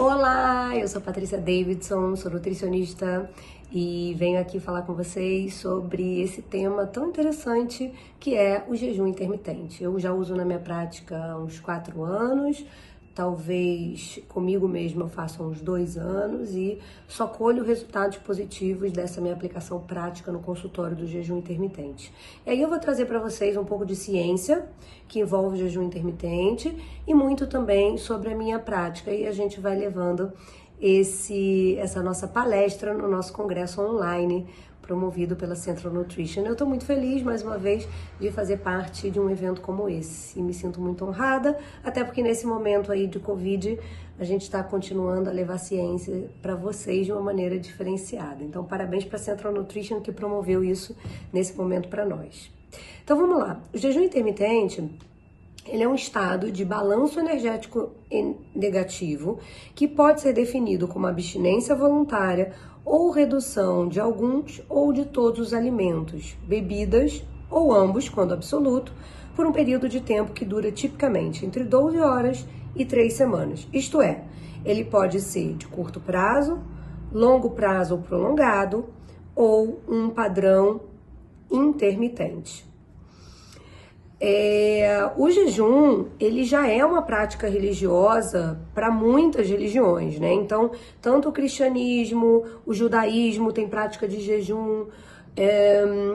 Olá, eu sou Patrícia Davidson, sou nutricionista e venho aqui falar com vocês sobre esse tema tão interessante que é o jejum intermitente. Eu já uso na minha prática há uns 4 anos, talvez comigo mesma eu faço há uns 2 anos e só colho resultados positivos dessa minha aplicação prática no consultório do jejum intermitente. E aí eu vou trazer para vocês um pouco de ciência que envolve o jejum intermitente e muito também sobre a minha prática, e a gente vai levando essa nossa palestra no nosso congresso online promovido pela Central Nutrition. Eu estou muito feliz, mais uma vez, de fazer parte de um evento como esse. E me sinto muito honrada, até porque nesse momento aí de Covid, a gente está continuando a levar ciência para vocês de uma maneira diferenciada. Então, parabéns para a Central Nutrition que promoveu isso nesse momento para nós. Então, vamos lá. O jejum intermitente, ele é um estado de balanço energético negativo que pode ser definido como abstinência voluntária ou redução de alguns ou de todos os alimentos, bebidas ou ambos, quando absoluto, por um período de tempo que dura tipicamente entre 12 horas e 3 semanas. Isto é, ele pode ser de curto prazo, longo prazo ou prolongado, ou um padrão intermitente. O jejum, ele já é uma prática religiosa para muitas religiões, né? Então, tanto o cristianismo, o judaísmo tem prática de jejum,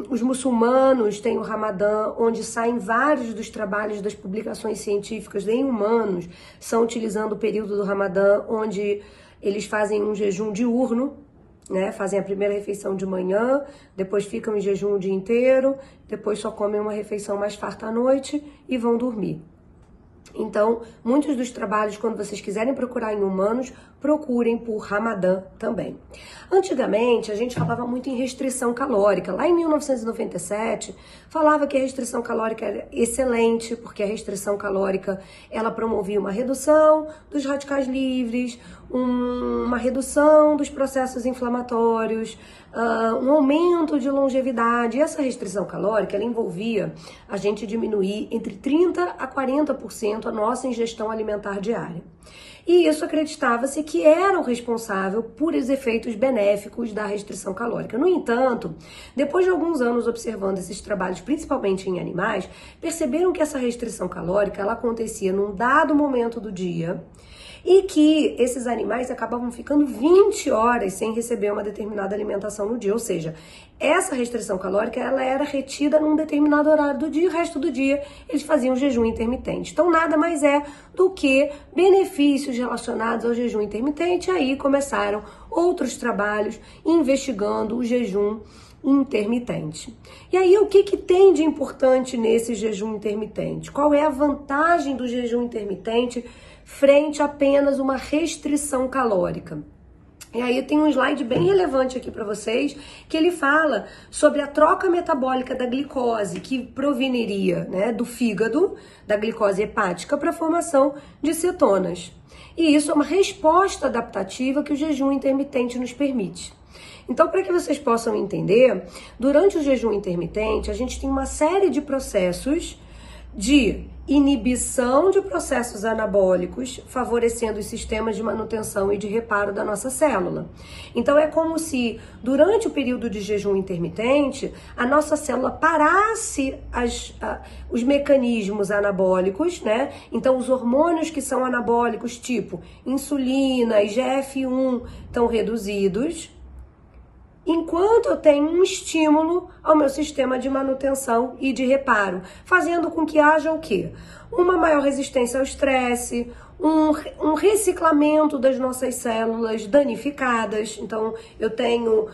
os muçulmanos têm o Ramadã, onde saem vários dos trabalhos das publicações científicas em humanos, são utilizando o período do Ramadã, onde eles fazem um jejum diurno, né? Fazem a primeira refeição de manhã, depois ficam em jejum o dia inteiro, depois só comem uma refeição mais farta à noite e vão dormir. Então, muitos dos trabalhos, quando vocês quiserem procurar em humanos, procurem por Ramadã também. Antigamente, a gente falava muito em restrição calórica. Lá em 1997, falava que a restrição calórica era excelente, porque a restrição calórica, ela promovia uma redução dos radicais livres, uma redução dos processos inflamatórios, um aumento de longevidade. E essa restrição calórica, ela envolvia a gente diminuir entre 30% a 40% a nossa ingestão alimentar diária. E isso acreditava-se que era o responsável por os efeitos benéficos da restrição calórica. No entanto, depois de alguns anos observando esses trabalhos, principalmente em animais, perceberam que essa restrição calórica ela acontecia num dado momento do dia e que esses animais acabavam ficando 20 horas sem receber uma determinada alimentação no dia. Ou seja, essa restrição calórica ela era retida num determinado horário do dia e o resto do dia eles faziam jejum intermitente. Então nada mais é do que benefícios relacionados ao jejum intermitente. E aí começaram outros trabalhos investigando o jejum intermitente. E aí o que tem de importante nesse jejum intermitente? Qual é a vantagem do jejum intermitente frente a apenas uma restrição calórica? E aí tem um slide bem relevante aqui para vocês, que ele fala sobre a troca metabólica da glicose, que proveniria, né, do fígado, da glicose hepática, para a formação de cetonas. E isso é uma resposta adaptativa que o jejum intermitente nos permite. Então, para que vocês possam entender, durante o jejum intermitente, a gente tem uma série de processos de inibição de processos anabólicos, favorecendo os sistemas de manutenção e de reparo da nossa célula. Então é como se, durante o período de jejum intermitente, a nossa célula parasse os mecanismos anabólicos, né? Então os hormônios que são anabólicos, tipo insulina, IGF-1, estão reduzidos, enquanto eu tenho um estímulo ao meu sistema de manutenção e de reparo, fazendo com que haja o quê? Uma maior resistência ao estresse, um reciclamento das nossas células danificadas. Então, eu tenho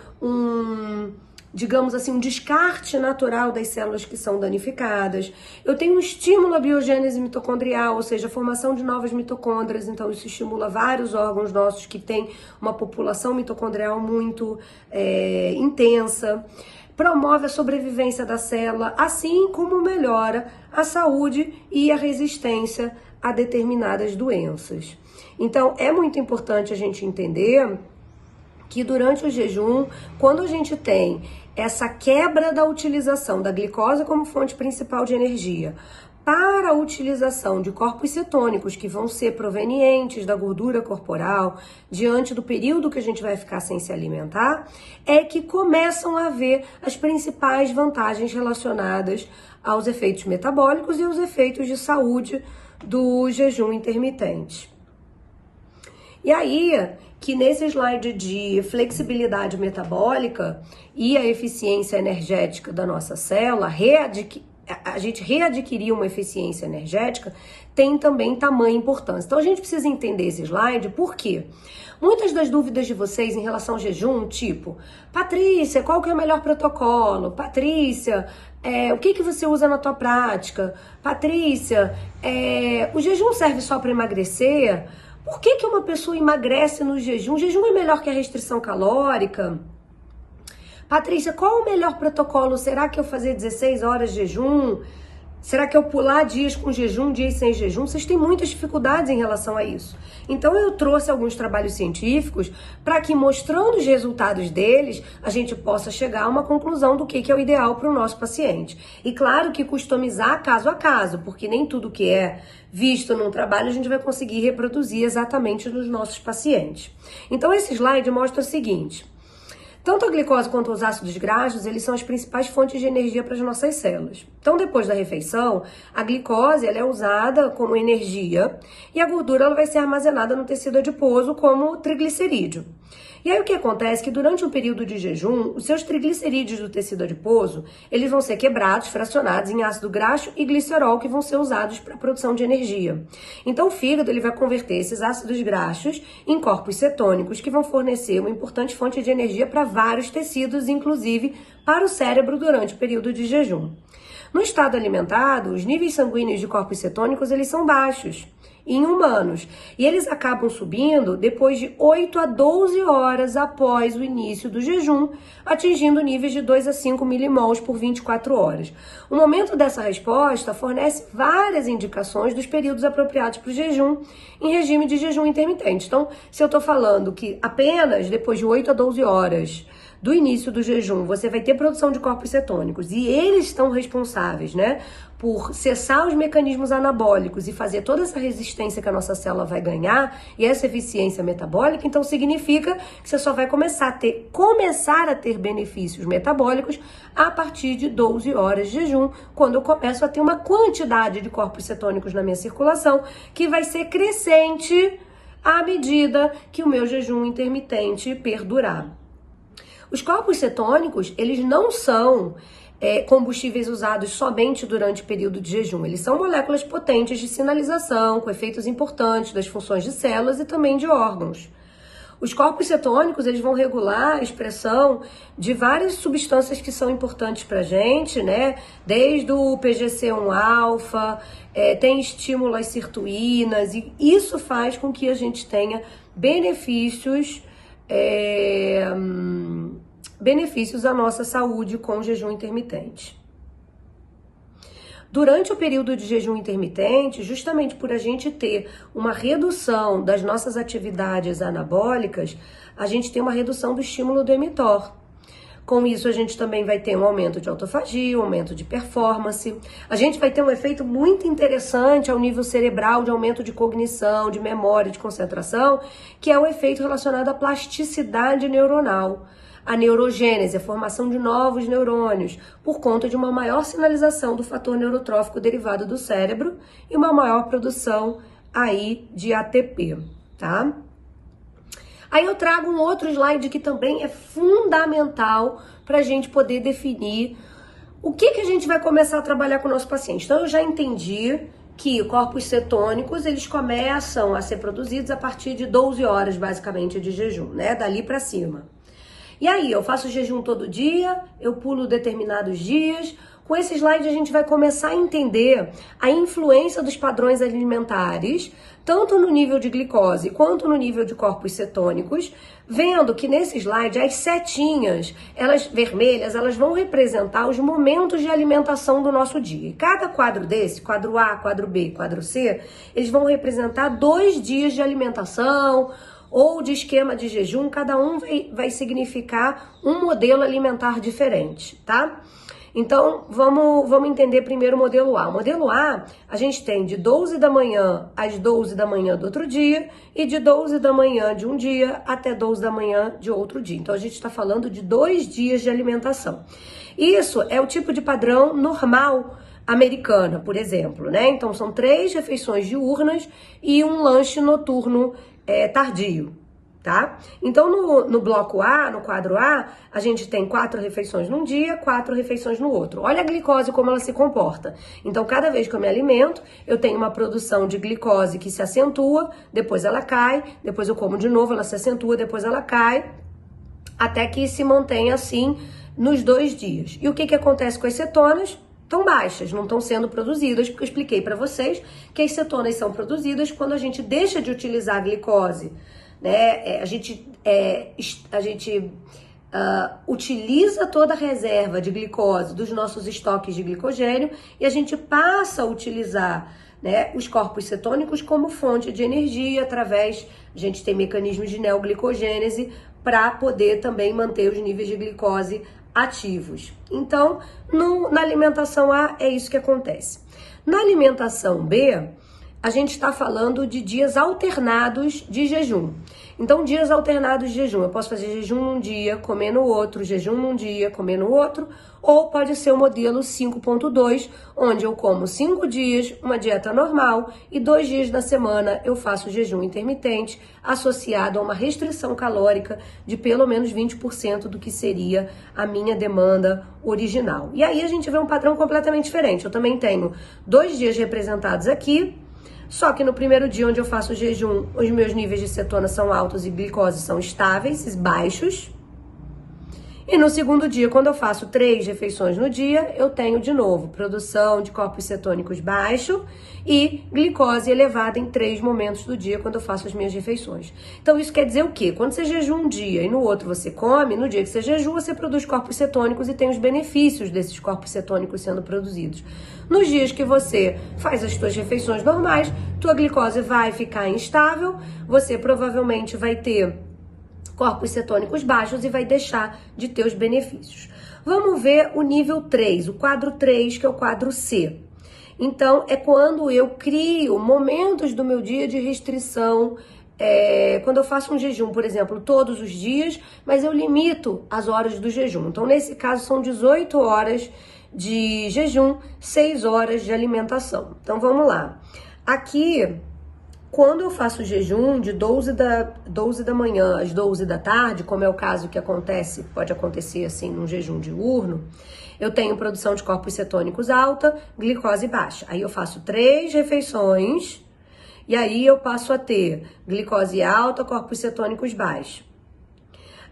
digamos assim, um descarte natural das células que são danificadas. Eu tenho um estímulo à biogênese mitocondrial, ou seja, a formação de novas mitocôndrias. Então, isso estimula vários órgãos nossos que têm uma população mitocondrial muito intensa. Promove a sobrevivência da célula, assim como melhora a saúde e a resistência a determinadas doenças. Então, é muito importante a gente entender que durante o jejum, quando a gente tem essa quebra da utilização da glicose como fonte principal de energia para a utilização de corpos cetônicos que vão ser provenientes da gordura corporal diante do período que a gente vai ficar sem se alimentar, é que começam a haver as principais vantagens relacionadas aos efeitos metabólicos e aos efeitos de saúde do jejum intermitente. E aí, que nesse slide de flexibilidade metabólica e a eficiência energética da nossa célula, a gente readquirir uma eficiência energética tem também tamanha importância. Então a gente precisa entender esse slide, por quê? Muitas das dúvidas de vocês em relação ao jejum, tipo, Patrícia, qual que é o melhor protocolo? Patrícia, o que você usa na tua prática? Patrícia, o jejum serve só para emagrecer? Por que uma pessoa emagrece no jejum? O jejum é melhor que a restrição calórica? Patrícia, qual o melhor protocolo? Será que eu fazer 16 horas de jejum? Será que eu pular dias com jejum, dias sem jejum? Vocês têm muitas dificuldades em relação a isso. Então eu trouxe alguns trabalhos científicos para que, mostrando os resultados deles, a gente possa chegar a uma conclusão do que é o ideal para o nosso paciente. E claro que customizar caso a caso, porque nem tudo que é visto num trabalho a gente vai conseguir reproduzir exatamente nos nossos pacientes. Então esse slide mostra o seguinte: tanto a glicose quanto os ácidos graxos, eles são as principais fontes de energia para as nossas células. Então, depois da refeição, a glicose ela é usada como energia e a gordura ela vai ser armazenada no tecido adiposo como triglicerídeo. E aí o que acontece é que durante um período de jejum, os seus triglicerídeos do tecido adiposo, eles vão ser quebrados, fracionados em ácido graxo e glicerol, que vão ser usados para a produção de energia. Então o fígado ele vai converter esses ácidos graxos em corpos cetônicos, que vão fornecer uma importante fonte de energia para vários tecidos, inclusive para o cérebro durante o período de jejum. No estado alimentado, os níveis sanguíneos de corpos cetônicos eles são baixos em humanos, e eles acabam subindo depois de 8 a 12 horas após o início do jejum, atingindo níveis de 2 a 5 milimols por 24 horas. O momento dessa resposta fornece várias indicações dos períodos apropriados para o jejum em regime de jejum intermitente. Então, se eu estou falando que apenas depois de 8 a 12 horas do início do jejum, você vai ter produção de corpos cetônicos e eles estão responsáveis, né, por cessar os mecanismos anabólicos e fazer toda essa resistência que a nossa célula vai ganhar e essa eficiência metabólica, então significa que você só vai começar a ter benefícios metabólicos a partir de 12 horas de jejum, quando eu começo a ter uma quantidade de corpos cetônicos na minha circulação que vai ser crescente à medida que o meu jejum intermitente perdurar. Os corpos cetônicos, eles não são combustíveis usados somente durante o período de jejum. Eles são moléculas potentes de sinalização, com efeitos importantes das funções de células e também de órgãos. Os corpos cetônicos, eles vão regular a expressão de várias substâncias que são importantes para a gente, né? Desde o PGC1-alfa, tem estímulo às sirtuínas, e isso faz com que a gente tenha benefícios à nossa saúde com o jejum intermitente. Durante o período de jejum intermitente, justamente por a gente ter uma redução das nossas atividades anabólicas, a gente tem uma redução do estímulo do mTOR. Com isso, a gente também vai ter um aumento de autofagia, um aumento de performance. A gente vai ter um efeito muito interessante ao nível cerebral, de aumento de cognição, de memória, de concentração, que é o efeito relacionado à plasticidade neuronal, a neurogênese, a formação de novos neurônios, por conta de uma maior sinalização do fator neurotrófico derivado do cérebro e uma maior produção aí de ATP, tá? Aí eu trago um outro slide que também é fundamental para a gente poder definir o que a gente vai começar a trabalhar com o nosso paciente. Então eu já entendi que corpos cetônicos, eles começam a ser produzidos a partir de 12 horas, basicamente, de jejum, né? Dali para cima. E aí, eu faço jejum todo dia, eu pulo determinados dias. Com esse slide a gente vai começar a entender a influência dos padrões alimentares, tanto no nível de glicose quanto no nível de corpos cetônicos, vendo que nesse slide as setinhas, elas vermelhas, elas vão representar os momentos de alimentação do nosso dia. E cada quadro desse, quadro A, quadro B, quadro C, eles vão representar 2 dias de alimentação ou de esquema de jejum, cada um vai significar um modelo alimentar diferente, tá? Então, vamos entender primeiro o modelo A. O modelo A, a gente tem de 12 da manhã às 12 da manhã do outro dia e de 12 da manhã de um dia até 12 da manhã de outro dia. Então, a gente está falando de 2 dias de alimentação. Isso é o tipo de padrão normal americana, por exemplo, né? Então, são 3 refeições diurnas e um lanche noturno tardio. Tá? Então, no bloco A, no quadro A, a gente tem 4 refeições num dia, 4 refeições no outro. Olha a glicose como ela se comporta. Então, cada vez que eu me alimento, eu tenho uma produção de glicose que se acentua, depois ela cai, depois eu como de novo, ela se acentua, depois ela cai, até que se mantenha assim nos 2 dias. E o que acontece com as cetonas? Estão baixas, não estão sendo produzidas, porque eu expliquei para vocês que as cetonas são produzidas quando a gente deixa de utilizar a glicose. Né? A gente utiliza toda a reserva de glicose dos nossos estoques de glicogênio e a gente passa a utilizar, né, os corpos cetônicos como fonte de energia através, a gente tem mecanismos de neoglicogênese para poder também manter os níveis de glicose ativos. Então, na alimentação A é isso que acontece. Na alimentação B, a gente está falando de dias alternados de jejum. Então, dias alternados de jejum. Eu posso fazer jejum num dia, comer no outro, jejum num dia, comer no outro, ou pode ser o modelo 5.2, onde eu como 5 dias, uma dieta normal, e 2 dias da semana eu faço jejum intermitente, associado a uma restrição calórica de pelo menos 20% do que seria a minha demanda original. E aí a gente vê um padrão completamente diferente. Eu também tenho 2 dias representados aqui, só que no primeiro dia onde eu faço o jejum, os meus níveis de cetona são altos e glicose são estáveis, baixos. E no segundo dia, quando eu faço 3 refeições no dia, eu tenho de novo produção de corpos cetônicos baixo e glicose elevada em 3 momentos do dia quando eu faço as minhas refeições. Então isso quer dizer o quê? Quando você jejua um dia e no outro você come, no dia que você jejua, você produz corpos cetônicos e tem os benefícios desses corpos cetônicos sendo produzidos. Nos dias que você faz as suas refeições normais, tua glicose vai ficar instável, você provavelmente vai ter corpos cetônicos baixos e vai deixar de ter os benefícios. Vamos ver o nível 3, o quadro 3, que é o quadro C. Então, é quando eu crio momentos do meu dia de restrição, quando eu faço um jejum, por exemplo, todos os dias, mas eu limito as horas do jejum. Então, nesse caso, são 18 horas de jejum, 6 horas de alimentação. Então, vamos lá. Aqui, quando eu faço jejum de 12 da manhã às 12 da tarde, como é o caso que pode acontecer assim num jejum diurno, eu tenho produção de corpos cetônicos alta, glicose baixa. Aí eu faço 3 refeições e aí eu passo a ter glicose alta, corpos cetônicos baixos.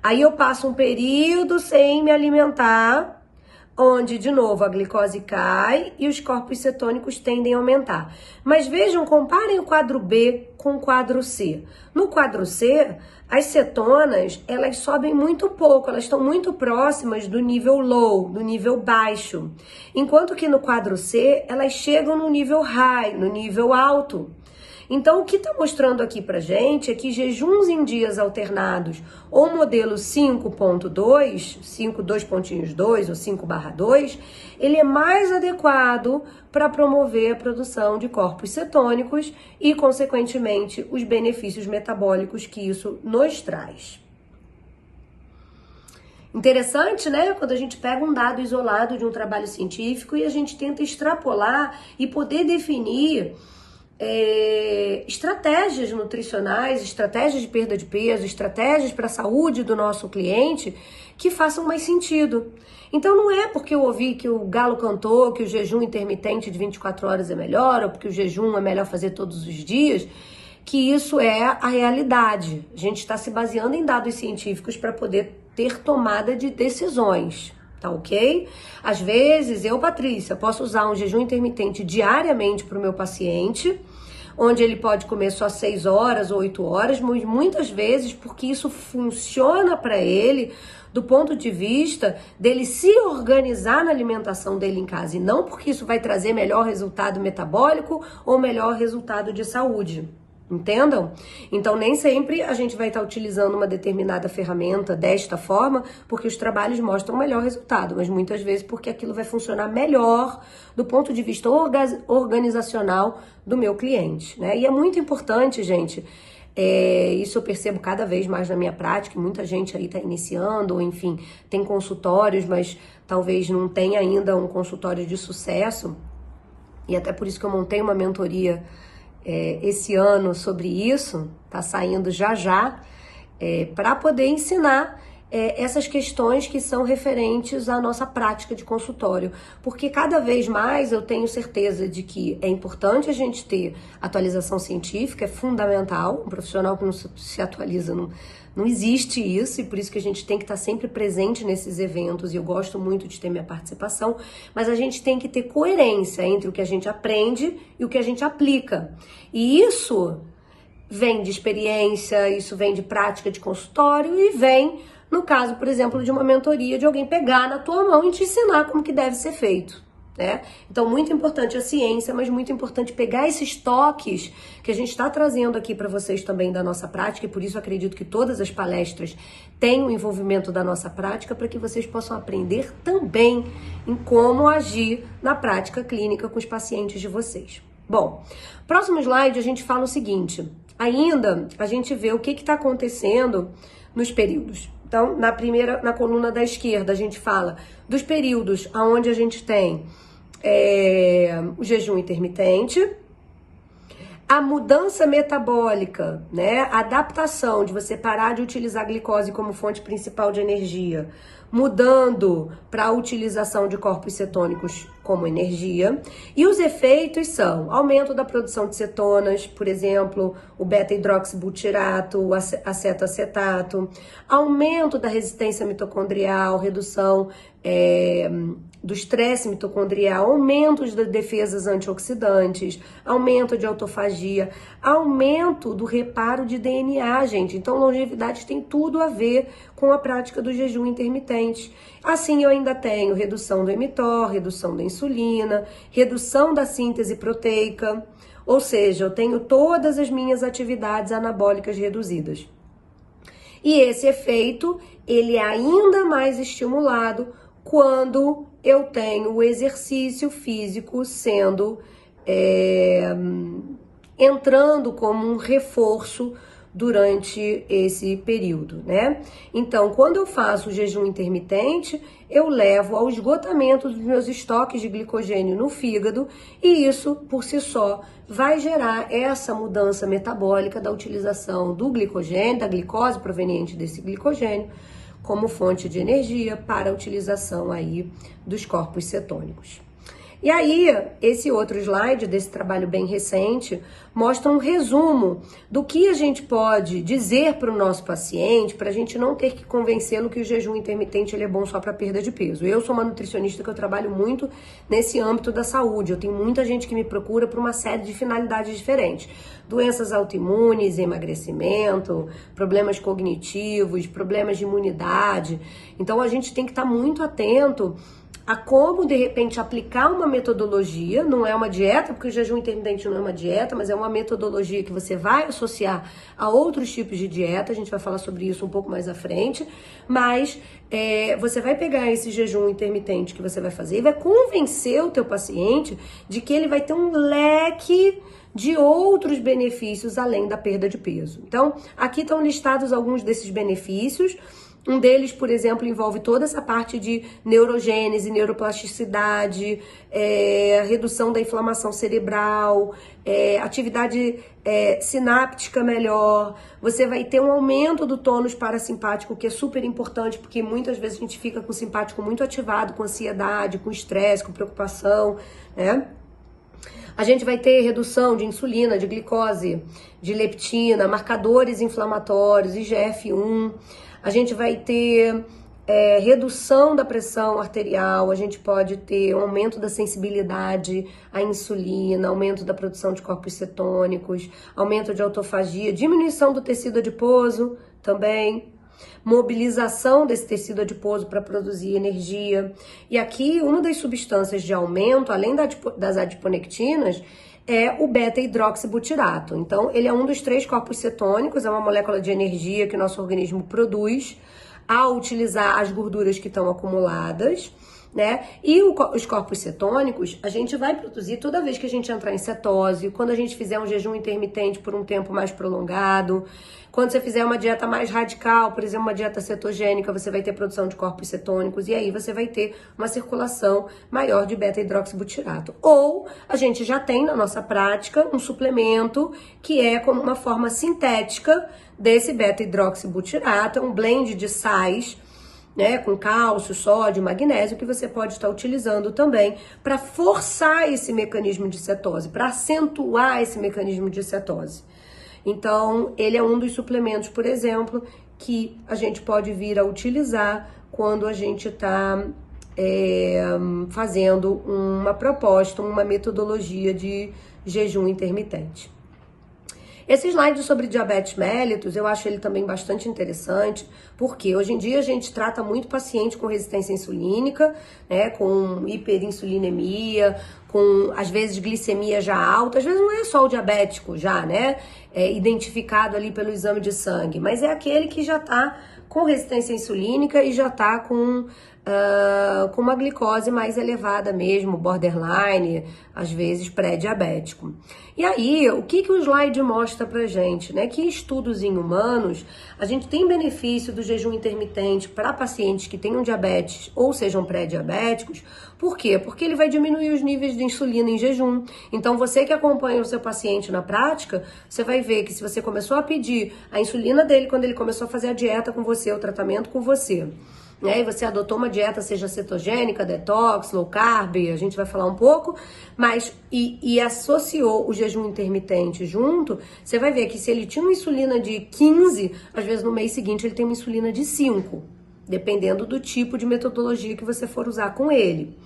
Aí eu passo um período sem me alimentar, onde, de novo, a glicose cai e os corpos cetônicos tendem a aumentar. Mas vejam, comparem o quadro B com o quadro C. No quadro C, as cetonas, elas sobem muito pouco, elas estão muito próximas do nível low, do nível baixo. Enquanto que no quadro C, elas chegam no nível high, no nível alto. Então, o que está mostrando aqui pra gente é que jejuns em dias alternados, ou modelo 5.2, 2.2 ou 5/2, ele é mais adequado para promover a produção de corpos cetônicos e, consequentemente, os benefícios metabólicos que isso nos traz. Interessante, né? Quando a gente pega um dado isolado de um trabalho científico e a gente tenta extrapolar e poder definir estratégias nutricionais, estratégias de perda de peso, estratégias para a saúde do nosso cliente que façam mais sentido. Então não é porque eu ouvi que o galo cantou que o jejum intermitente de 24 horas é melhor, ou porque o jejum é melhor fazer todos os dias, que isso é a realidade. A gente está se baseando em dados científicos para poder ter tomada de decisões. Tá ok? Às vezes, eu, Patrícia, posso usar um jejum intermitente diariamente para o meu paciente, onde ele pode comer só 6 horas ou 8 horas, mas muitas vezes porque isso funciona para ele do ponto de vista dele se organizar na alimentação dele em casa, e não porque isso vai trazer melhor resultado metabólico ou melhor resultado de saúde. Entendam? Então, nem sempre a gente vai estar utilizando uma determinada ferramenta desta forma, porque os trabalhos mostram um melhor resultado, mas muitas vezes porque aquilo vai funcionar melhor do ponto de vista organizacional do meu cliente, né? E é muito importante, gente, isso eu percebo cada vez mais na minha prática, muita gente aí está iniciando, ou enfim, tem consultórios, mas talvez não tenha ainda um consultório de sucesso, e até por isso que eu montei uma mentoria esse ano sobre isso, tá saindo já, para poder ensinar essas questões que são referentes à nossa prática de consultório, porque cada vez mais eu tenho certeza de que é importante a gente ter atualização científica, é fundamental, um profissional que não se atualiza não existe isso, e por isso que a gente tem que estar sempre presente nesses eventos, e eu gosto muito de ter minha participação, mas a gente tem que ter coerência entre o que a gente aprende e o que a gente aplica. E isso vem de experiência, isso vem de prática de consultório e vem, no caso, por exemplo, de uma mentoria, de alguém pegar na tua mão e te ensinar como que deve ser feito. Né? Então, muito importante a ciência, mas muito importante pegar esses toques que a gente está trazendo aqui para vocês também da nossa prática, e por isso acredito que todas as palestras têm o envolvimento da nossa prática, para que vocês possam aprender também em como agir na prática clínica com os pacientes de vocês. Bom, próximo slide a gente fala o seguinte, ainda a gente vê o que está acontecendo nos períodos. Então, na coluna da esquerda, a gente fala dos períodos onde a gente tem o jejum intermitente, a mudança metabólica, né? A adaptação de você parar de utilizar a glicose como fonte principal de energia, mudando para a utilização de corpos cetônicos como energia. E os efeitos são aumento da produção de cetonas, por exemplo, o beta-hidroxibutirato, o acetoacetato, aumento da resistência mitocondrial, redução do estresse mitocondrial, aumentos das defesas antioxidantes, aumento de autofagia, aumento do reparo de DNA, gente. Então, longevidade tem tudo a ver com a prática do jejum intermitente. Assim, eu ainda tenho redução do mTOR, redução da insulina, redução da síntese proteica, ou seja, eu tenho todas as minhas atividades anabólicas reduzidas. E esse efeito, ele é ainda mais estimulado quando eu tenho o exercício físico sendo entrando como um reforço durante esse período, né? Então, quando eu faço o jejum intermitente, eu levo ao esgotamento dos meus estoques de glicogênio no fígado, e isso, por si só, vai gerar essa mudança metabólica da utilização do glicogênio, da glicose proveniente desse glicogênio, como fonte de energia para a utilização aí dos corpos cetônicos. E aí, esse outro slide desse trabalho bem recente mostra um resumo do que a gente pode dizer para o nosso paciente, para a gente não ter que convencê-lo que o jejum intermitente ele é bom só para perda de peso. Eu sou uma nutricionista que eu trabalho muito nesse âmbito da saúde. Eu tenho muita gente que me procura por uma série de finalidades diferentes. Doenças autoimunes, emagrecimento, problemas cognitivos, problemas de imunidade. Então, a gente tem que estar muito atento a como, de repente, aplicar uma metodologia, não é uma dieta, porque o jejum intermitente não é uma dieta, mas é uma metodologia que você vai associar a outros tipos de dieta, a gente vai falar sobre isso um pouco mais à frente, mas você vai pegar esse jejum intermitente que você vai fazer e vai convencer o teu paciente de que ele vai ter um leque de outros benefícios além da perda de peso. Então, aqui estão listados alguns desses benefícios. Um deles, por exemplo, envolve toda essa parte de neurogênese, neuroplasticidade, redução da inflamação cerebral, atividade sináptica melhor. Você vai ter um aumento do tônus parasimpático, que é super importante, porque muitas vezes a gente fica com o simpático muito ativado, com ansiedade, com estresse, com preocupação, né? A gente vai ter redução de insulina, de glicose, de leptina, marcadores inflamatórios, IGF-1. A gente vai ter redução da pressão arterial, a gente pode ter um aumento da sensibilidade à insulina, aumento da produção de corpos cetônicos, aumento de autofagia, diminuição do tecido adiposo também, mobilização desse tecido adiposo para produzir energia. E aqui, uma das substâncias de aumento, além das adiponectinas, é o beta-hidroxibutirato. Então, ele é um dos 3 corpos cetônicos, é uma molécula de energia que o nosso organismo produz ao utilizar as gorduras que estão acumuladas, né? E os corpos cetônicos, a gente vai produzir toda vez que a gente entrar em cetose, quando a gente fizer um jejum intermitente por um tempo mais prolongado, quando você fizer uma dieta mais radical, por exemplo, uma dieta cetogênica, você vai ter produção de corpos cetônicos e aí você vai ter uma circulação maior de beta-hidroxibutirato. Ou a gente já tem na nossa prática um suplemento que é como uma forma sintética desse beta-hidroxibutirato, um blend de sais, né, com cálcio, sódio, magnésio, que você pode estar utilizando também para forçar esse mecanismo de cetose, para acentuar esse mecanismo de cetose. Então, ele é um dos suplementos, por exemplo, que a gente pode vir a utilizar quando a gente está fazendo uma proposta, uma metodologia de jejum intermitente. Esse slide sobre diabetes mellitus, eu acho ele também bastante interessante, porque hoje em dia a gente trata muito paciente com resistência insulínica, né, com hiperinsulinemia, com, às vezes, glicemia já alta, às vezes não é só o diabético já, né, identificado ali pelo exame de sangue, mas é aquele que já tá com resistência insulínica e já tá com uma glicose mais elevada mesmo, borderline, às vezes pré-diabético. E aí, o que o slide mostra pra gente, né? Que em estudos em humanos, a gente tem benefício do jejum intermitente para pacientes que tenham diabetes ou sejam pré-diabéticos. Por quê? Porque ele vai diminuir os níveis de insulina em jejum. Então, você que acompanha o seu paciente na prática, você vai ver que se você começou a pedir a insulina dele quando ele começou a fazer a dieta com você, o tratamento com você, né, e você adotou uma dieta, seja cetogênica, detox, low carb, a gente vai falar um pouco, mas e associou o jejum intermitente junto, você vai ver que se ele tinha uma insulina de 15, às vezes no mês seguinte ele tem uma insulina de 5, dependendo do tipo de metodologia que você for usar com ele.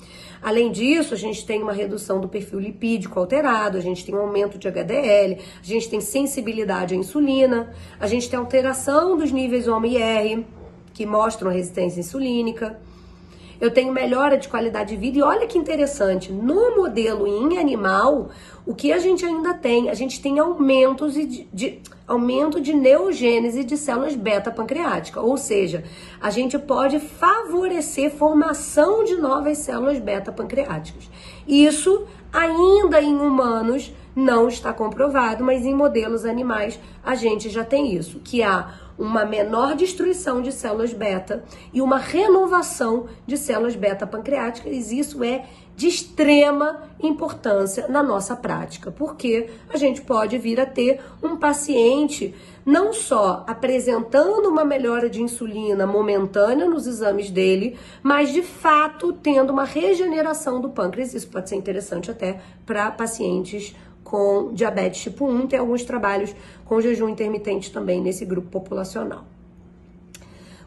Além disso, a gente tem uma redução do perfil lipídico alterado, a gente tem um aumento de HDL, a gente tem sensibilidade à insulina, a gente tem alteração dos níveis OMR, que mostram resistência insulínica. Eu tenho melhora de qualidade de vida e olha que interessante, no modelo em animal, o que a gente ainda tem? A gente tem aumento de neogênese de células beta-pancreáticas, ou seja, a gente pode favorecer formação de novas células beta-pancreáticas. Isso ainda em humanos não está comprovado, mas em modelos animais a gente já tem isso, que há uma menor destruição de células beta e uma renovação de células beta-pancreáticas. Isso é de extrema importância na nossa prática, porque a gente pode vir a ter um paciente não só apresentando uma melhora de insulina momentânea nos exames dele, mas de fato tendo uma regeneração do pâncreas. Isso pode ser interessante até para pacientes com diabetes tipo 1, tem alguns trabalhos com jejum intermitente também nesse grupo populacional.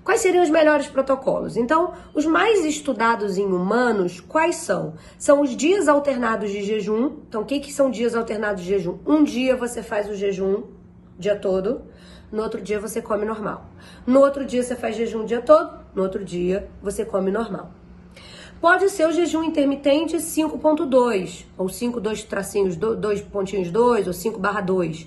Quais seriam os melhores protocolos? Então, os mais estudados em humanos, quais são? São os dias alternados de jejum. Então, o que são dias alternados de jejum? Um dia você faz o jejum o dia todo, no outro dia você come normal. No outro dia você faz jejum o dia todo, no outro dia você come normal. Pode ser o jejum intermitente 5.2, ou 5.2 2 pontinhos 2, ou 5/2.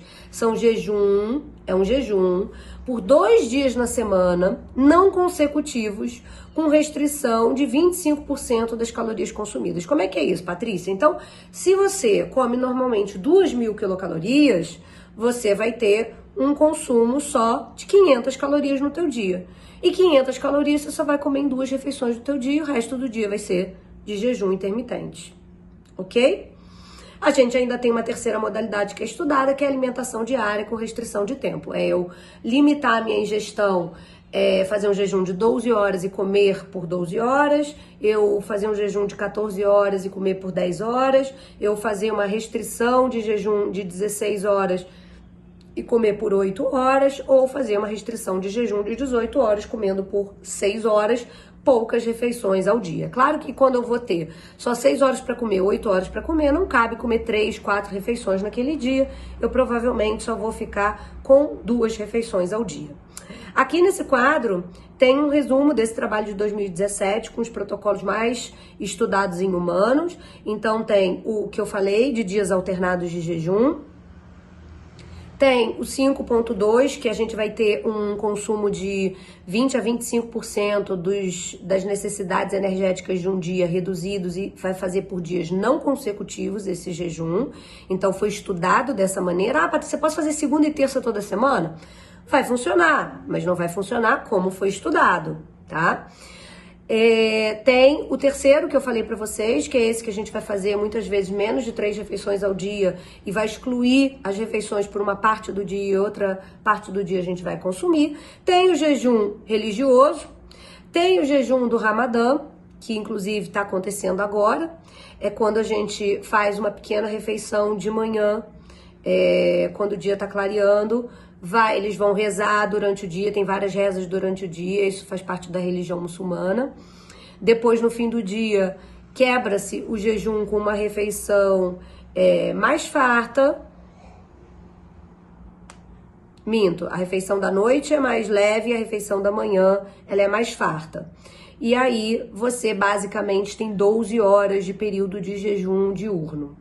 É um jejum por 2 dias na semana, não consecutivos, com restrição de 25% das calorias consumidas. Como é que é isso, Patrícia? Então, se você come normalmente 2.000 quilocalorias, você vai ter um consumo só de 500 calorias no teu dia. E 500 calorias você só vai comer em 2 refeições do teu dia e o resto do dia vai ser de jejum intermitente, ok? A gente ainda tem uma terceira modalidade que é estudada, que é a alimentação diária com restrição de tempo. É eu limitar a minha ingestão, fazer um jejum de 12 horas e comer por 12 horas, eu fazer um jejum de 14 horas e comer por 10 horas, eu fazer uma restrição de jejum de 16 horas e comer por 8 horas, ou fazer uma restrição de jejum de 18 horas, comendo por 6 horas, poucas refeições ao dia. Claro que quando eu vou ter só 6 horas para comer, 8 horas para comer, não cabe comer 3, 4 refeições naquele dia, eu provavelmente só vou ficar com 2 refeições ao dia. Aqui nesse quadro tem um resumo desse trabalho de 2017 com os protocolos mais estudados em humanos. Então tem o que eu falei de dias alternados de jejum. Tem o 5.2, que a gente vai ter um consumo de 20 a 25% das necessidades energéticas de um dia reduzidos e vai fazer por dias não consecutivos esse jejum. Então foi estudado dessa maneira. Ah, Patrícia, posso fazer segunda e terça toda semana? Vai funcionar, mas não vai funcionar como foi estudado, tá? Tem o terceiro que eu falei pra vocês, que é esse que a gente vai fazer muitas vezes menos de 3 refeições ao dia e vai excluir as refeições por uma parte do dia e outra parte do dia a gente vai consumir. Tem o jejum religioso, tem o jejum do Ramadã, que inclusive está acontecendo agora, é quando a gente faz uma pequena refeição de manhã, quando o dia está clareando. Eles vão rezar durante o dia, tem várias rezas durante o dia, isso faz parte da religião muçulmana. Depois, no fim do dia, quebra-se o jejum com uma refeição mais farta. Minto, a refeição da noite é mais leve e a refeição da manhã ela é mais farta. E aí, você basicamente tem 12 horas de período de jejum diurno.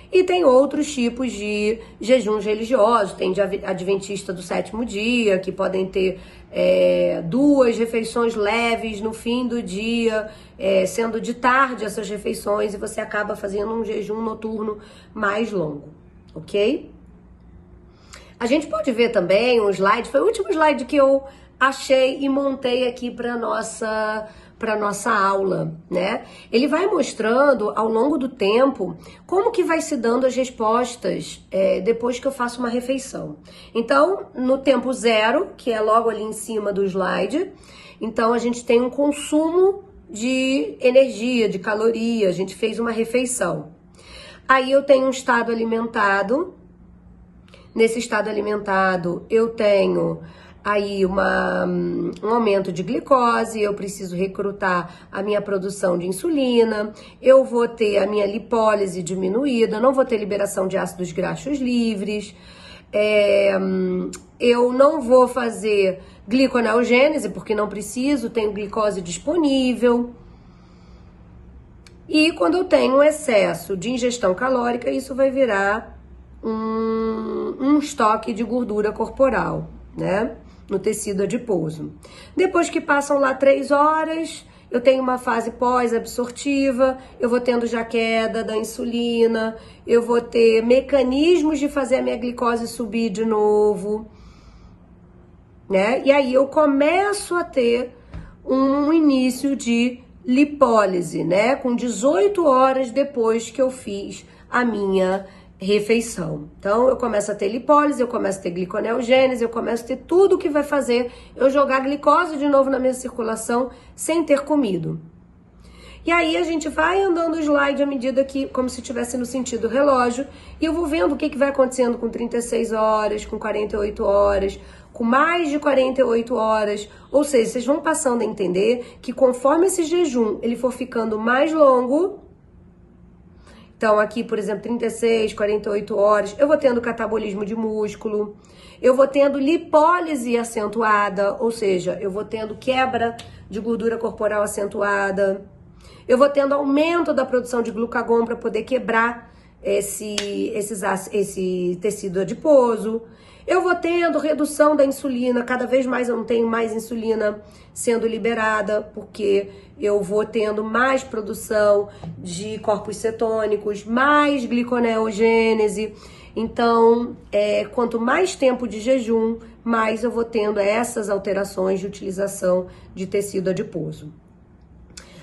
E tem outros tipos de jejuns religiosos, tem de adventista do 7º dia, que podem ter 2 refeições leves no fim do dia, sendo de tarde essas refeições, e você acaba fazendo um jejum noturno mais longo, ok? A gente pode ver também um slide, foi o último slide que eu achei e montei aqui para nossa aula, né? Ele vai mostrando ao longo do tempo como que vai se dando as respostas depois que eu faço uma refeição. Então, no tempo 0, que é logo ali em cima do slide, então a gente tem um consumo de energia, de caloria, a gente fez uma refeição. Aí eu tenho um estado alimentado. Nesse estado alimentado eu tenho aí um aumento de glicose, eu preciso recrutar a minha produção de insulina, eu vou ter a minha lipólise diminuída, não vou ter liberação de ácidos graxos livres, eu não vou fazer gliconeogênese, porque não preciso, tenho glicose disponível. E quando eu tenho um excesso de ingestão calórica, isso vai virar um estoque de gordura corporal, né? No tecido adiposo. Depois que passam lá 3 horas, eu tenho uma fase pós-absortiva, eu vou tendo já queda da insulina, eu vou ter mecanismos de fazer a minha glicose subir de novo, né? E aí eu começo a ter um início de lipólise, né? Com 18 horas depois que eu fiz a minha refeição. Então, eu começo a ter lipólise, eu começo a ter gliconeogênese, eu começo a ter tudo que vai fazer eu jogar glicose de novo na minha circulação sem ter comido. E aí a gente vai andando o slide à medida que, como se estivesse no sentido relógio, e eu vou vendo o que vai acontecendo com 36 horas, com 48 horas, com mais de 48 horas. Ou seja, vocês vão passando a entender que conforme esse jejum ele for ficando mais longo, então aqui, por exemplo, 36, 48 horas, eu vou tendo catabolismo de músculo, eu vou tendo lipólise acentuada, ou seja, eu vou tendo quebra de gordura corporal acentuada, eu vou tendo aumento da produção de glucagon para poder quebrar esse tecido adiposo, eu vou tendo redução da insulina, cada vez mais eu não tenho mais insulina sendo liberada, porque eu vou tendo mais produção de corpos cetônicos, mais gliconeogênese. Então, quanto mais tempo de jejum, mais eu vou tendo essas alterações de utilização de tecido adiposo.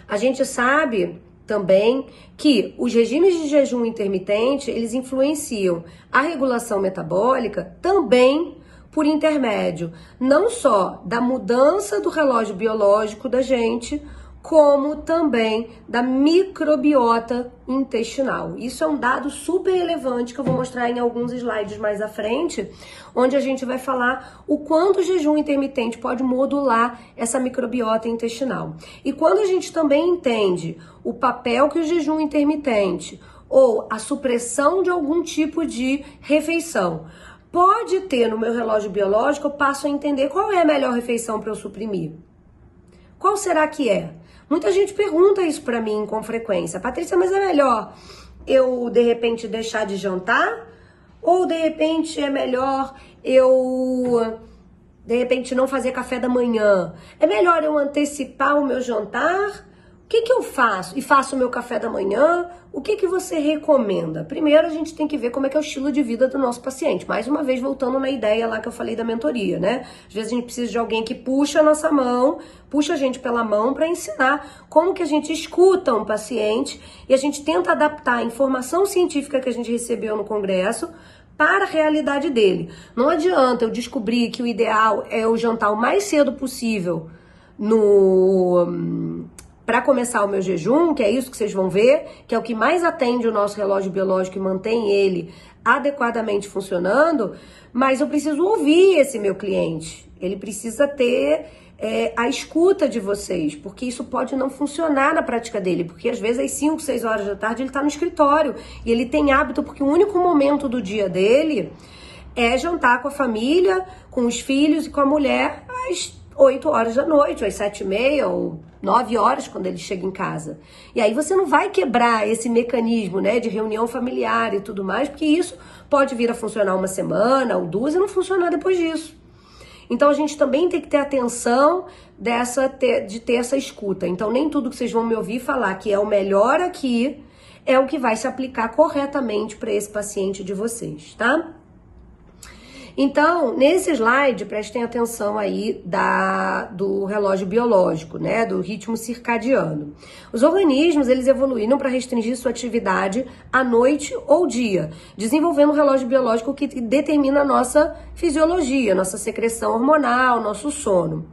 A gente sabe também que os regimes de jejum intermitente, eles influenciam a regulação metabólica também por intermédio não só da mudança do relógio biológico da gente, como também da microbiota intestinal. Isso é um dado super relevante que eu vou mostrar em alguns slides mais à frente, onde a gente vai falar o quanto o jejum intermitente pode modular essa microbiota intestinal. E quando a gente também entende o papel que o jejum intermitente ou a supressão de algum tipo de refeição pode ter no meu relógio biológico, eu passo a entender qual é a melhor refeição para eu suprimir. Qual será que é? Muita gente pergunta isso para mim com frequência. Patrícia, mas é melhor eu, de repente, deixar de jantar? Ou, de repente, é melhor eu, de repente, não fazer café da manhã? É melhor eu antecipar o meu jantar? O que eu faço? E faço o meu café da manhã? O que você recomenda? Primeiro, a gente tem que ver como é que é o estilo de vida do nosso paciente. Mais uma vez, voltando na ideia lá que eu falei da mentoria, né? Às vezes a gente precisa de alguém que puxa a nossa mão, puxa a gente pela mão para ensinar como que a gente escuta um paciente e a gente tenta adaptar a informação científica que a gente recebeu no congresso para a realidade dele. Não adianta eu descobrir que o ideal é eu jantar o mais cedo possível para começar o meu jejum, que é isso que vocês vão ver, que é o que mais atende o nosso relógio biológico e mantém ele adequadamente funcionando, mas eu preciso ouvir esse meu cliente. Ele precisa ter a escuta de vocês, porque isso pode não funcionar na prática dele, porque às vezes às 5, 6 horas da tarde ele está no escritório e ele tem hábito, porque o único momento do dia dele é jantar com a família, com os filhos e com a mulher às 8 horas da noite, ou às 7h30, ou 9 horas, quando ele chega em casa. E aí você não vai quebrar esse mecanismo, né, de reunião familiar e tudo mais, porque isso pode vir a funcionar uma semana ou 2 e não funcionar depois disso. Então a gente também tem que ter atenção de ter essa escuta. Então nem tudo que vocês vão me ouvir falar que é o melhor aqui é o que vai se aplicar corretamente para esse paciente de vocês, tá? Então, nesse slide, prestem atenção aí do relógio biológico, né, do ritmo circadiano. Os organismos, eles evoluíram para restringir sua atividade à noite ou dia, desenvolvendo um relógio biológico que determina a nossa fisiologia, nossa secreção hormonal, nosso sono.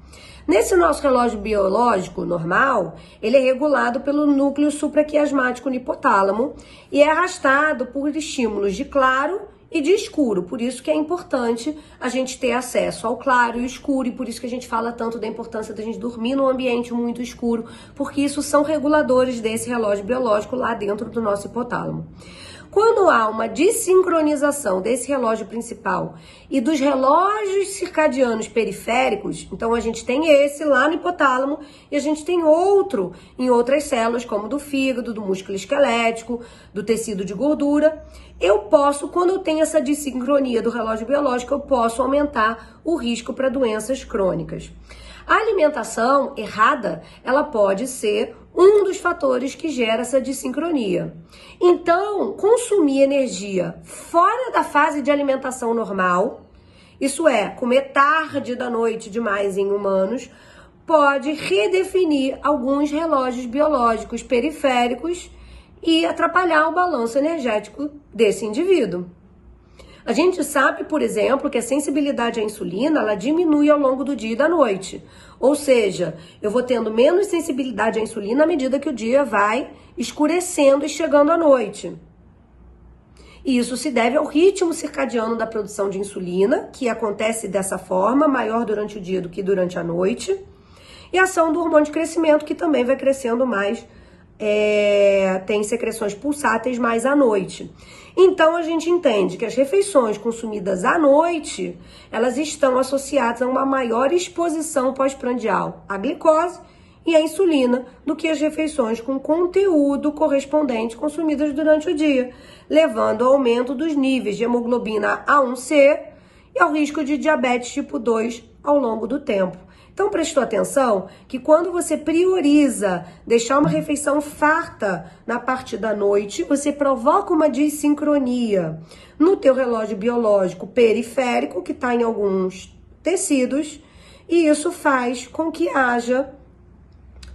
Nesse nosso relógio biológico normal, ele é regulado pelo núcleo supraquiasmático no hipotálamo e é arrastado por estímulos de claro e de escuro, por isso que é importante a gente ter acesso ao claro e escuro, e por isso que a gente fala tanto da importância da gente dormir num ambiente muito escuro, porque isso são reguladores desse relógio biológico lá dentro do nosso hipotálamo. Quando há uma desincronização desse relógio principal e dos relógios circadianos periféricos, então a gente tem esse lá no hipotálamo e a gente tem outro em outras células, como do fígado, do músculo esquelético, do tecido de gordura. Eu posso, quando eu tenho essa desincronia do relógio biológico, eu posso aumentar o risco para doenças crônicas. A alimentação errada, ela pode ser um dos fatores que gera essa desincronia. Então, consumir energia fora da fase de alimentação normal, isso é, comer tarde da noite demais em humanos, pode redefinir alguns relógios biológicos periféricos e atrapalhar o balanço energético desse indivíduo. A gente sabe, por exemplo, que a sensibilidade à insulina, ela diminui ao longo do dia e da noite. Ou seja, eu vou tendo menos sensibilidade à insulina à medida que o dia vai escurecendo e chegando à noite. E isso se deve ao ritmo circadiano da produção de insulina, que acontece dessa forma, maior durante o dia do que durante a noite, e a ação do hormônio de crescimento, que também vai crescendo mais, tem secreções pulsáteis mais à noite. Então, a gente entende que as refeições consumidas à noite, elas estão associadas a uma maior exposição pós-prandial à glicose e à insulina do que as refeições com conteúdo correspondente consumidas durante o dia, levando ao aumento dos níveis de hemoglobina A1C e ao risco de diabetes tipo 2 ao longo do tempo. Então, prestou atenção que quando você prioriza deixar uma refeição farta na parte da noite, você provoca uma desincronia no teu relógio biológico periférico, que está em alguns tecidos, e isso faz com que haja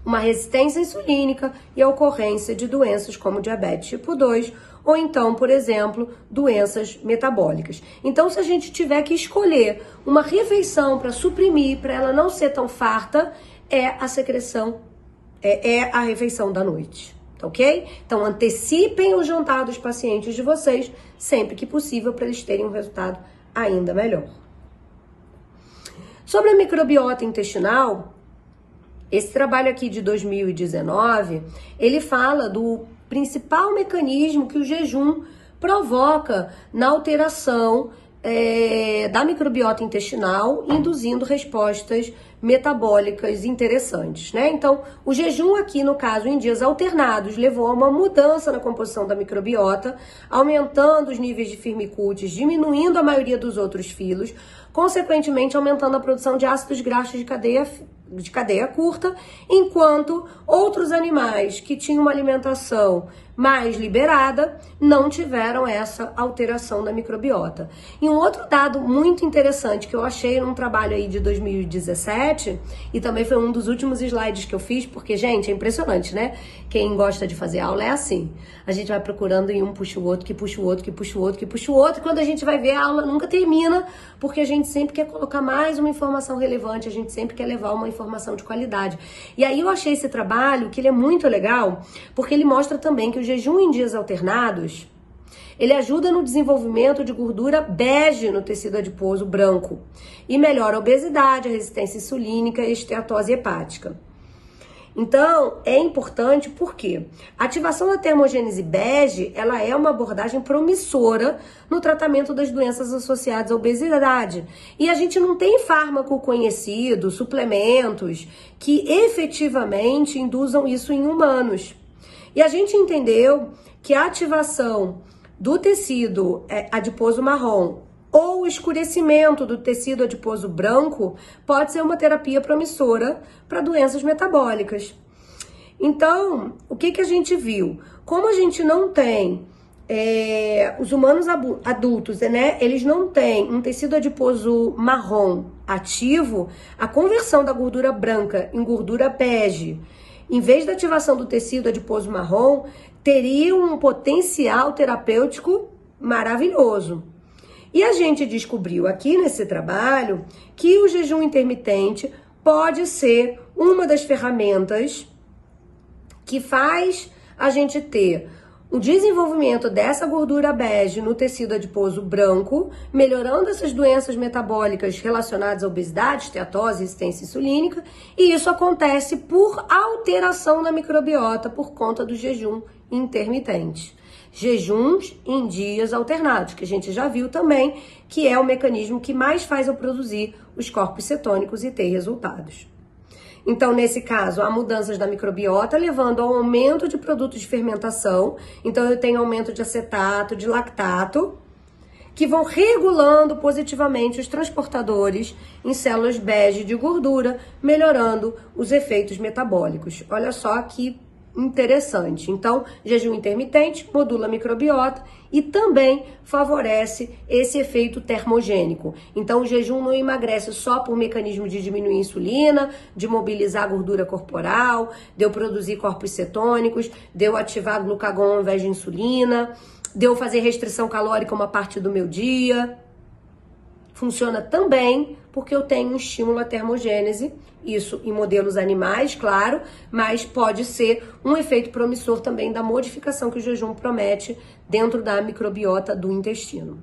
uma resistência insulínica e a ocorrência de doenças como diabetes tipo 2, ou então, por exemplo, doenças metabólicas. Então, se a gente tiver que escolher uma refeição para suprimir, para ela não ser tão farta, é a refeição da noite, ok? Então, antecipem o jantar dos pacientes de vocês sempre que possível para eles terem um resultado ainda melhor. Sobre a microbiota intestinal, esse trabalho aqui de 2019, ele fala do principal mecanismo que o jejum provoca na alteração da microbiota intestinal, induzindo respostas metabólicas interessantes, né? Então, o jejum aqui, no caso, em dias alternados, levou a uma mudança na composição da microbiota, aumentando os níveis de firmicutes, diminuindo a maioria dos outros filos, consequentemente aumentando a produção de ácidos graxos de cadeia curta, enquanto outros animais que tinham uma alimentação mais liberada não tiveram essa alteração da microbiota. E um outro dado muito interessante que eu achei num trabalho aí de 2017, e também foi um dos últimos slides que eu fiz, porque, gente, é impressionante, né? Quem gosta de fazer aula é assim. A gente vai procurando e um puxa o outro, que puxa o outro, que puxa o outro, que puxa o outro, e quando a gente vai ver, a aula nunca termina, porque a gente sempre quer colocar mais uma informação relevante, a gente sempre quer levar uma informação de qualidade. E aí eu achei esse trabalho, que ele é muito legal, porque ele mostra também que o jejum em dias alternados, ele ajuda no desenvolvimento de gordura bege no tecido adiposo branco e melhora a obesidade, a resistência insulínica e a esteatose hepática. Então, é importante porque a ativação da termogênese bege, ela é uma abordagem promissora no tratamento das doenças associadas à obesidade. E a gente não tem fármaco conhecido, suplementos, que efetivamente induzam isso em humanos. E a gente entendeu que a ativação do tecido adiposo marrom ou o escurecimento do tecido adiposo branco pode ser uma terapia promissora para doenças metabólicas. Então, o que a gente viu? Como a gente não tem, os humanos adultos, né, eles não têm um tecido adiposo marrom ativo, a conversão da gordura branca em gordura bege, em vez da ativação do tecido adiposo marrom, teria um potencial terapêutico maravilhoso. E a gente descobriu aqui nesse trabalho que o jejum intermitente pode ser uma das ferramentas que faz a gente ter o desenvolvimento dessa gordura bege no tecido adiposo branco, melhorando essas doenças metabólicas relacionadas à obesidade, esteatose, resistência insulínica, e isso acontece por alteração da microbiota por conta do jejum intermitente. Jejuns em dias alternados, que a gente já viu também, que é o mecanismo que mais faz eu produzir os corpos cetônicos e ter resultados. Então, nesse caso, há mudanças da microbiota, levando ao aumento de produtos de fermentação. Então, eu tenho aumento de acetato, de lactato, que vão regulando positivamente os transportadores em células bege de gordura, melhorando os efeitos metabólicos. Olha só que interessante. Então, jejum intermitente modula a microbiota e também favorece esse efeito termogênico. Então, o jejum não emagrece só por mecanismo de diminuir a insulina, de mobilizar a gordura corporal, de eu produzir corpos cetônicos, de eu ativar glucagon ao invés de insulina, de eu fazer restrição calórica uma parte do meu dia. Funciona também porque eu tenho um estímulo à termogênese, isso em modelos animais, claro, mas pode ser um efeito promissor também da modificação que o jejum promete dentro da microbiota do intestino.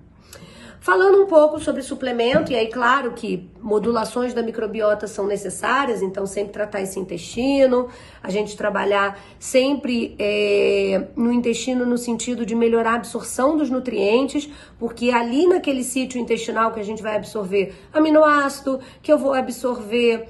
Falando um pouco sobre suplemento, e aí claro que modulações da microbiota são necessárias, então sempre tratar esse intestino, a gente trabalhar sempre no intestino no sentido de melhorar a absorção dos nutrientes, porque ali naquele sítio intestinal que a gente vai absorver aminoácido, que eu vou absorver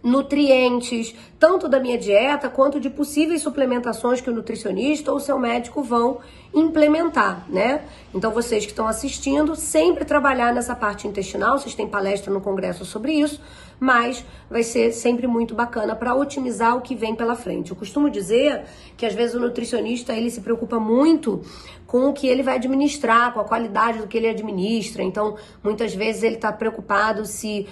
nutrientes, tanto da minha dieta quanto de possíveis suplementações que o nutricionista ou o seu médico vão implementar, né? Então vocês que estão assistindo, sempre trabalhar nessa parte intestinal, vocês têm palestra no congresso sobre isso, mas vai ser sempre muito bacana para otimizar o que vem pela frente. Eu costumo dizer que às vezes o nutricionista ele se preocupa muito com o que ele vai administrar, com a qualidade do que ele administra. Então, muitas vezes ele está preocupado se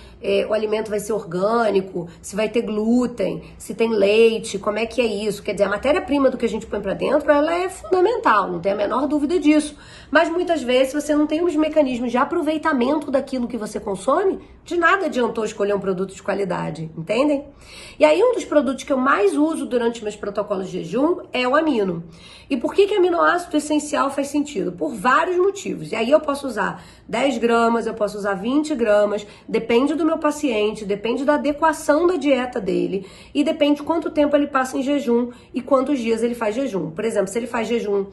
o alimento vai ser orgânico, se vai ter glúten, se tem leite, como é que é isso. Quer dizer, a matéria-prima do que a gente põe para dentro, ela é fundamental, não tem a menor dúvida disso. Mas muitas vezes, se você não tem os mecanismos de aproveitamento daquilo que você consome, de nada adiantou escolher um produto de qualidade, entendem? E aí, um dos produtos que eu mais uso durante meus protocolos de jejum é o amino. E por que aminoácido essencial faz sentido? Por vários motivos. E aí eu posso usar 10 gramas, eu posso usar 20 gramas, depende do meu paciente, depende da adequação da dieta dele e depende de quanto tempo ele passa em jejum e quantos dias ele faz jejum. Por exemplo, se ele faz jejum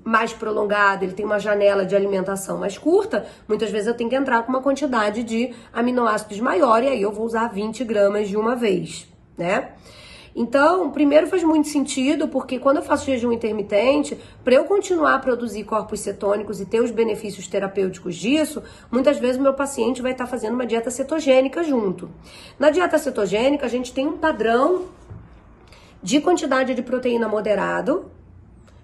mais prolongado, ele tem uma janela de alimentação mais curta, muitas vezes eu tenho que entrar com uma quantidade de aminoácidos maior e aí eu vou usar 20 gramas de uma vez, né? Então, primeiro faz muito sentido, porque quando eu faço jejum intermitente, para eu continuar a produzir corpos cetônicos e ter os benefícios terapêuticos disso, muitas vezes o meu paciente vai estar fazendo uma dieta cetogênica junto. Na dieta cetogênica, a gente tem um padrão de quantidade de proteína moderado,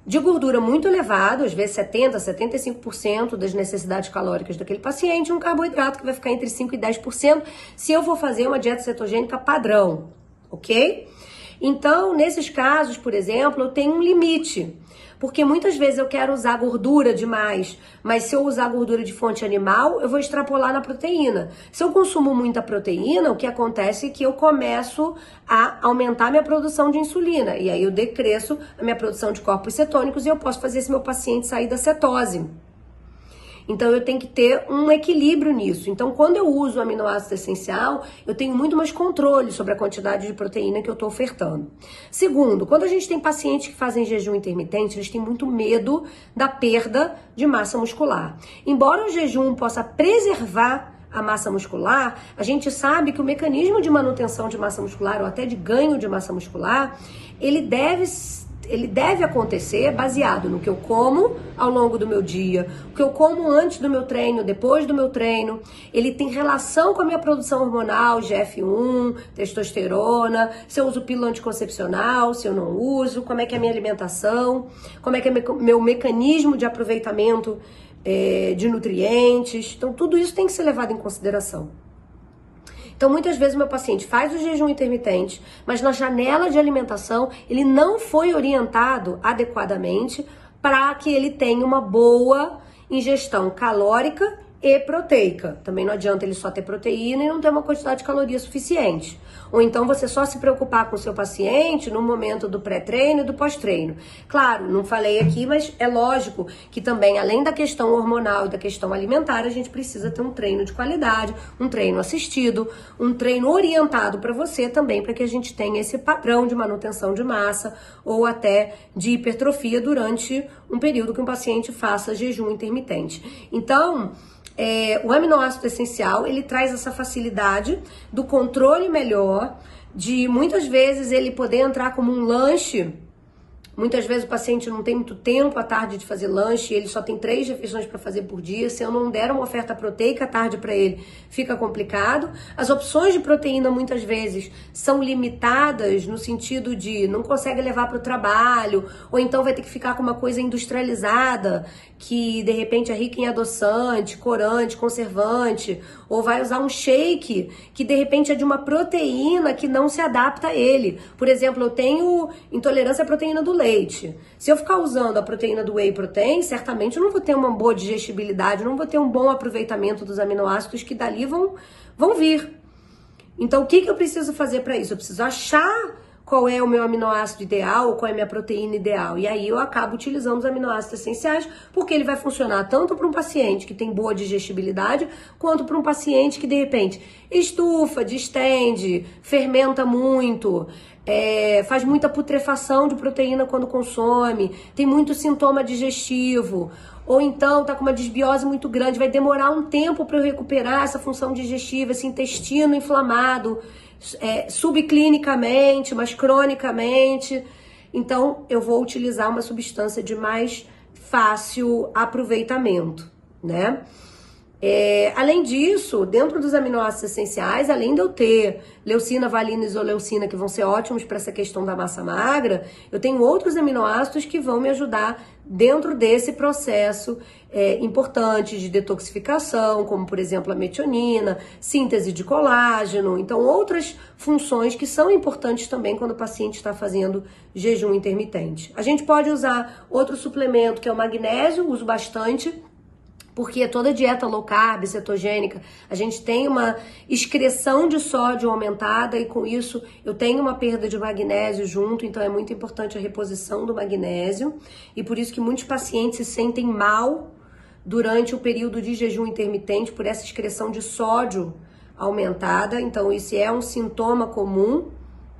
de gordura muito elevado, às vezes 70%, 75% das necessidades calóricas daquele paciente, um carboidrato que vai ficar entre 5% e 10%, se eu for fazer uma dieta cetogênica padrão, ok? Então, nesses casos, por exemplo, eu tenho um limite, porque muitas vezes eu quero usar gordura demais, mas se eu usar gordura de fonte animal, eu vou extrapolar na proteína. Se eu consumo muita proteína, o que acontece é que eu começo a aumentar minha produção de insulina, e aí eu decresço a minha produção de corpos cetônicos e eu posso fazer esse meu paciente sair da cetose. Então, eu tenho que ter um equilíbrio nisso. Então, quando eu uso o aminoácido essencial, eu tenho muito mais controle sobre a quantidade de proteína que eu estou ofertando. Segundo, quando a gente tem pacientes que fazem jejum intermitente, eles têm muito medo da perda de massa muscular. Embora o jejum possa preservar a massa muscular, a gente sabe que o mecanismo de manutenção de massa muscular ou até de ganho de massa muscular, ele deve acontecer baseado no que eu como ao longo do meu dia, o que eu como antes do meu treino, depois do meu treino. Ele tem relação com a minha produção hormonal, GF1, testosterona, se eu uso pílula anticoncepcional, se eu não uso, como é que é a minha alimentação, como é que é meu mecanismo de aproveitamento de nutrientes. Então, tudo isso tem que ser levado em consideração. Então, muitas vezes o meu paciente faz o jejum intermitente, mas na janela de alimentação ele não foi orientado adequadamente para que ele tenha uma boa ingestão calórica e proteica. Também não adianta ele só ter proteína e não ter uma quantidade de calorias suficiente. Ou então você só se preocupar com o seu paciente no momento do pré-treino e do pós-treino. Claro, não falei aqui, mas é lógico que também, além da questão hormonal e da questão alimentar, a gente precisa ter um treino de qualidade, um treino assistido, um treino orientado para você também, para que a gente tenha esse padrão de manutenção de massa ou até de hipertrofia durante um período que um paciente faça jejum intermitente. Então, o aminoácido essencial, ele traz essa facilidade do controle melhor, de muitas vezes ele poder entrar como um lanche. Muitas vezes o paciente não tem muito tempo à tarde de fazer lanche, ele só tem 3 refeições para fazer por dia. Se eu não der uma oferta proteica à tarde para ele, fica complicado. As opções de proteína muitas vezes são limitadas no sentido de não consegue levar para o trabalho, ou então vai ter que ficar com uma coisa industrializada, que de repente é rica em adoçante, corante, conservante, ou vai usar um shake que de repente é de uma proteína que não se adapta a ele. Por exemplo, eu tenho intolerância à proteína do leite. Se eu ficar usando a proteína do whey protein, certamente eu não vou ter uma boa digestibilidade, não vou ter um bom aproveitamento dos aminoácidos que dali vão vir. Então, o que eu preciso fazer para isso? Eu preciso achar qual é o meu aminoácido ideal, ou qual é a minha proteína ideal. E aí eu acabo utilizando os aminoácidos essenciais, porque ele vai funcionar tanto para um paciente que tem boa digestibilidade, quanto para um paciente que de repente estufa, distende, fermenta muito, faz muita putrefação de proteína quando consome, tem muito sintoma digestivo, ou então tá com uma desbiose muito grande, vai demorar um tempo para eu recuperar essa função digestiva, esse intestino inflamado, subclinicamente, mas cronicamente. Então eu vou utilizar uma substância de mais fácil aproveitamento, né? Além disso, dentro dos aminoácidos essenciais, além de eu ter leucina, valina e isoleucina, que vão ser ótimos para essa questão da massa magra, eu tenho outros aminoácidos que vão me ajudar dentro desse processo importante de detoxificação, como por exemplo a metionina, síntese de colágeno, então outras funções que são importantes também quando o paciente está fazendo jejum intermitente. A gente pode usar outro suplemento que é o magnésio, uso bastante, porque toda dieta low carb, cetogênica, a gente tem uma excreção de sódio aumentada e com isso eu tenho uma perda de magnésio junto, então é muito importante a reposição do magnésio e por isso que muitos pacientes se sentem mal durante o período de jejum intermitente por essa excreção de sódio aumentada, então isso é um sintoma comum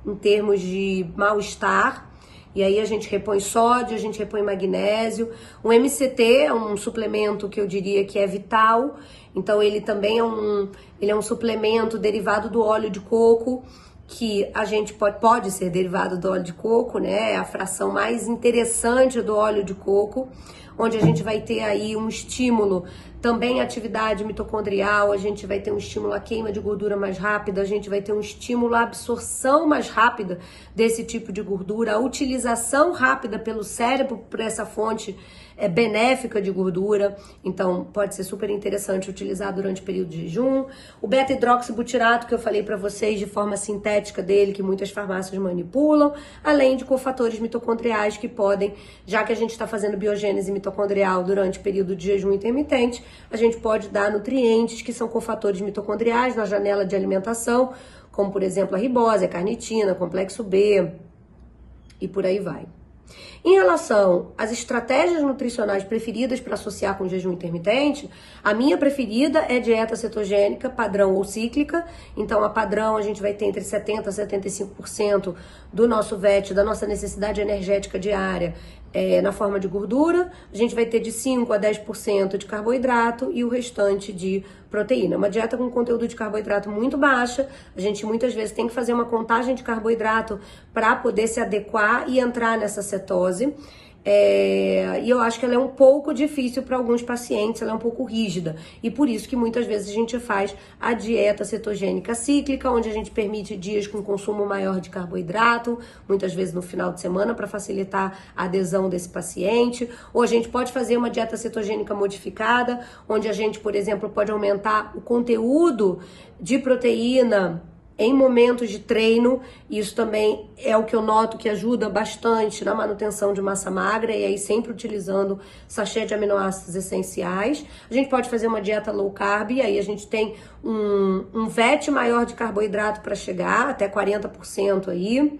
em termos de mal-estar E aí a gente repõe sódio, a gente repõe magnésio. O MCT é um suplemento que eu diria que é vital. Então ele também é um suplemento derivado do óleo de coco, que a gente pode ser derivado do óleo de coco, né? É a fração mais interessante do óleo de coco, onde a gente vai ter aí um estímulo também à atividade mitocondrial, a gente vai ter um estímulo à queima de gordura mais rápida, a gente vai ter um estímulo à absorção mais rápida desse tipo de gordura, a utilização rápida pelo cérebro por essa fonte benéfica de gordura, então pode ser super interessante utilizar durante o período de jejum. O beta-hidroxibutirato que eu falei para vocês de forma sintética dele, que muitas farmácias manipulam, além de cofatores mitocondriais que podem, já que a gente está fazendo biogênese mitocondrial durante o período de jejum intermitente, a gente pode dar nutrientes que são cofatores mitocondriais na janela de alimentação, como por exemplo a ribose, a carnitina, complexo B e por aí vai. Em relação às estratégias nutricionais preferidas para associar com o jejum intermitente, a minha preferida é dieta cetogênica, padrão ou cíclica. Então, a padrão a gente vai ter entre 70% a 75% do nosso VET, da nossa necessidade energética diária, na forma de gordura. A gente vai ter de 5% a 10% de carboidrato e o restante de proteína. Uma dieta com conteúdo de carboidrato muito baixa. A gente muitas vezes tem que fazer uma contagem de carboidrato para poder se adequar e entrar nessa cetose. E eu acho que ela é um pouco difícil para alguns pacientes, ela é um pouco rígida. E por isso que muitas vezes a gente faz a dieta cetogênica cíclica, onde a gente permite dias com consumo maior de carboidrato, muitas vezes no final de semana, para facilitar a adesão desse paciente. Ou a gente pode fazer uma dieta cetogênica modificada, onde a gente, por exemplo, pode aumentar o conteúdo de proteína em momentos de treino. Isso também é o que eu noto que ajuda bastante na manutenção de massa magra, e aí sempre utilizando sachê de aminoácidos essenciais. A gente pode fazer uma dieta low carb, e aí a gente tem um VET maior de carboidrato para chegar até 40% aí.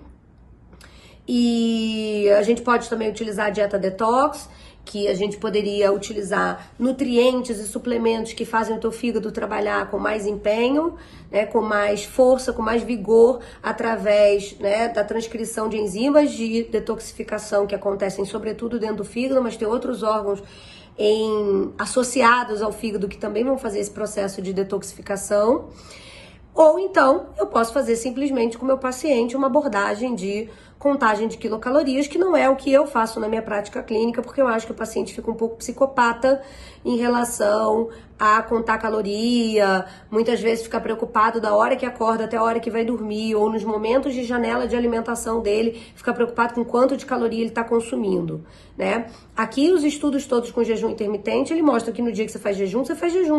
E a gente pode também utilizar a dieta detox, que a gente poderia utilizar nutrientes e suplementos que fazem o teu fígado trabalhar com mais empenho, né, com mais força, com mais vigor, através, né, da transcrição de enzimas de detoxificação que acontecem sobretudo dentro do fígado, mas tem outros órgãos associados ao fígado que também vão fazer esse processo de detoxificação. Ou então eu posso fazer simplesmente com o meu paciente uma abordagem de contagem de quilocalorias, que não é o que eu faço na minha prática clínica, porque eu acho que o paciente fica um pouco psicopata em relação a contar caloria, muitas vezes fica preocupado da hora que acorda até a hora que vai dormir, ou nos momentos de janela de alimentação dele, fica preocupado com quanto de caloria ele está consumindo, né? Aqui os estudos todos com jejum intermitente, ele mostra que no dia que você faz jejum,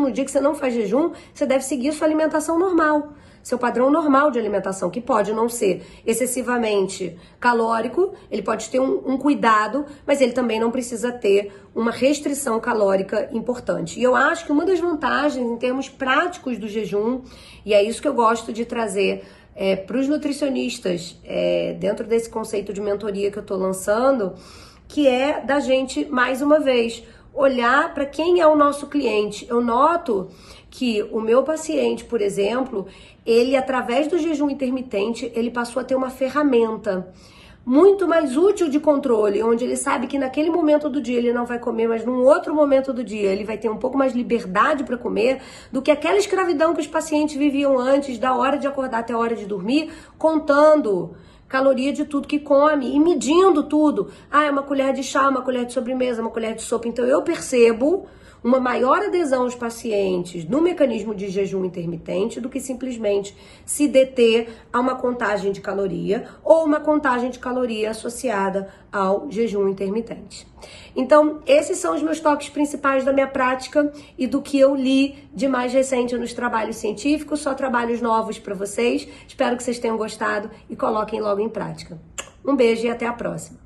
no dia que você não faz jejum, você deve seguir sua alimentação normal, seu padrão normal de alimentação, que pode não ser excessivamente calórico, ele pode ter um cuidado, mas ele também não precisa ter uma restrição calórica importante. E eu acho que uma das vantagens em termos práticos do jejum, e é isso que eu gosto de trazer para os nutricionistas, dentro desse conceito de mentoria que eu estou lançando, que é da gente, mais uma vez, olhar para quem é o nosso cliente. Eu noto que o meu paciente, por exemplo, ele, através do jejum intermitente, ele passou a ter uma ferramenta muito mais útil de controle, onde ele sabe que naquele momento do dia ele não vai comer, mas num outro momento do dia ele vai ter um pouco mais de liberdade para comer, do que aquela escravidão que os pacientes viviam antes, da hora de acordar até a hora de dormir, contando caloria de tudo que come e medindo tudo. É uma colher de chá, uma colher de sobremesa, uma colher de sopa. Então eu percebo uma maior adesão aos pacientes no mecanismo de jejum intermitente do que simplesmente se deter a uma contagem de caloria ou uma contagem de caloria associada ao jejum intermitente. Então, esses são os meus toques principais da minha prática e do que eu li de mais recente nos trabalhos científicos, só trabalhos novos para vocês. Espero que vocês tenham gostado e coloquem logo em prática. Um beijo e até a próxima.